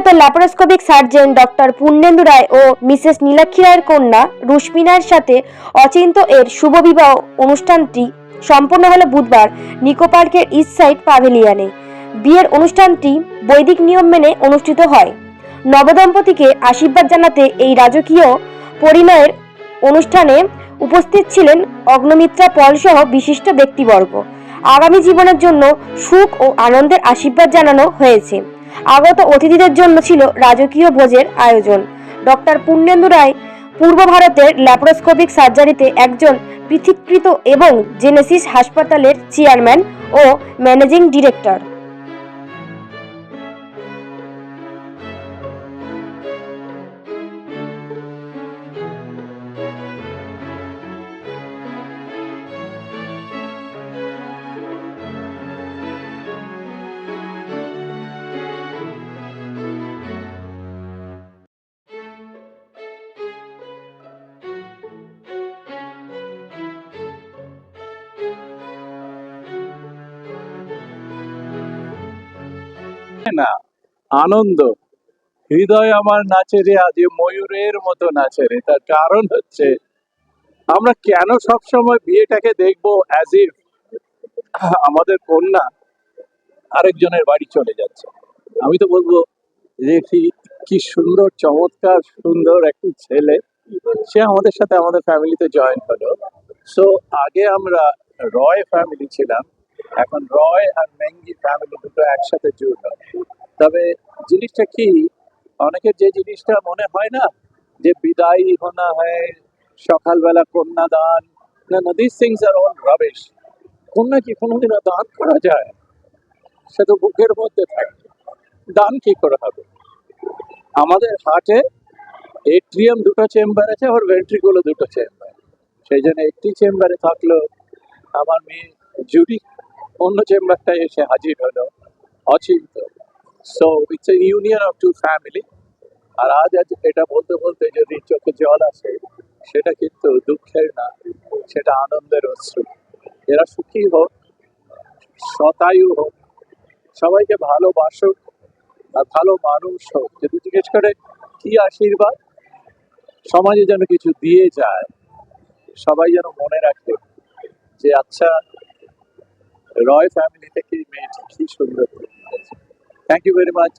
বিখ্যাত laparoscopic surgeon doctor Purnendu রায় ও Mrs Nilakshi রায়ের কন্যা রুশমিনার সাথে অচিন্ত এর শুভ বিবাহ অনুষ্ঠানটি সম্পন্ন হলো বুধবার নিকো পার্কের ইস্ট সাইড প্যাভিলিয়নে। বিয়ের অনুষ্ঠানটি বৈদিক নিয়ম মেনে অনুষ্ঠিত হয়। নবদম্পতিকে আশীর্বাদ জানাতে এই রাজকীয় পরিণয়ের অনুষ্ঠানে উপস্থিত ছিলেন অগ্নিমিত্রা পল সহ বিশিষ্ট ব্যক্তিবর্গ। আগামী জীবনের জন্য সুখ ও আনন্দের আশীর্বাদ জানানো হয়েছে। আগত অতিথিদের জন্য ছিল রাজকীয় ভোজের আয়োজন। ডক্টর পূর্ণেন্দু রায় পূর্ব ভারতের ল্যাপারোস্কোপিক সার্জারিতে একজন পৃথকীকৃত এবং জেনেসিস হাসপাতালের চেয়ারম্যান ও ম্যানেজিং ডিরেক্টর। না, আনন্দ। হৃদয় আমার নাচে রে, আজ ময়ূরের মতো নাচে রে। তার কারণ হচ্ছে আমরা কেন সবসময় বিয়েটাকে দেখবো অ্যাজ ইফ আমাদের কন্যা আরেকজনের বাড়ি চলে যাচ্ছে। আমি তো বলবো যে কি সুন্দর, চমৎকার সুন্দর একটি ছেলে, সে আমাদের সাথে আমাদের ফ্যামিলিতে জয়েন হলো। সো আগে আমরা রয় ফ্যামিলি ছিলাম, এখন রয় আর মেঙ্গি ফ্যামিলি দুটো একসাথে জুড়লো। তবে জিনিসটা কি, অনেকের যে জিনিসটা মনে হয় না যে বিদায়ী হোনা হয়, সকালবেলা কন্যাদান, না না, দিস থিংস আর অল রাবিশ। কন্যা কি কোনোদিনও দান করা যায়? সে তো বুকের মধ্যে থাকে, দান কি করে হবে? আমাদের হার্টে এট্রিয়াম দুটো চেম্বার আছে, আবার ভেন্ট্রিকুলো দুটো চেম্বার। সেই জন্য একটি চেম্বারে থাকলো আমার মেয়ে জুডি, অন্য চেম্বারটায় এসে হাজির হলো Achinta. So it's a union of two family. আর আজ এটা বলতে বলতে যদি চোখে জল আসে, সেটা কিন্তু দুঃখের না, সেটা আনন্দের অশ্রু। এরা সুখী হোক, শতায়ু হোক, সবাইকে ভালোবাসুক আর ভালো মানুষ হোক। যদি জিজ্ঞেস করে কি আশীর্বাদ, সমাজে যেন কিছু দিয়ে যায়, সবাই যেন মনে রাখে যে আচ্ছা, রয় ফ্যামিলি থেকে মেয়েটি কি সুন্দর। Thank you very much.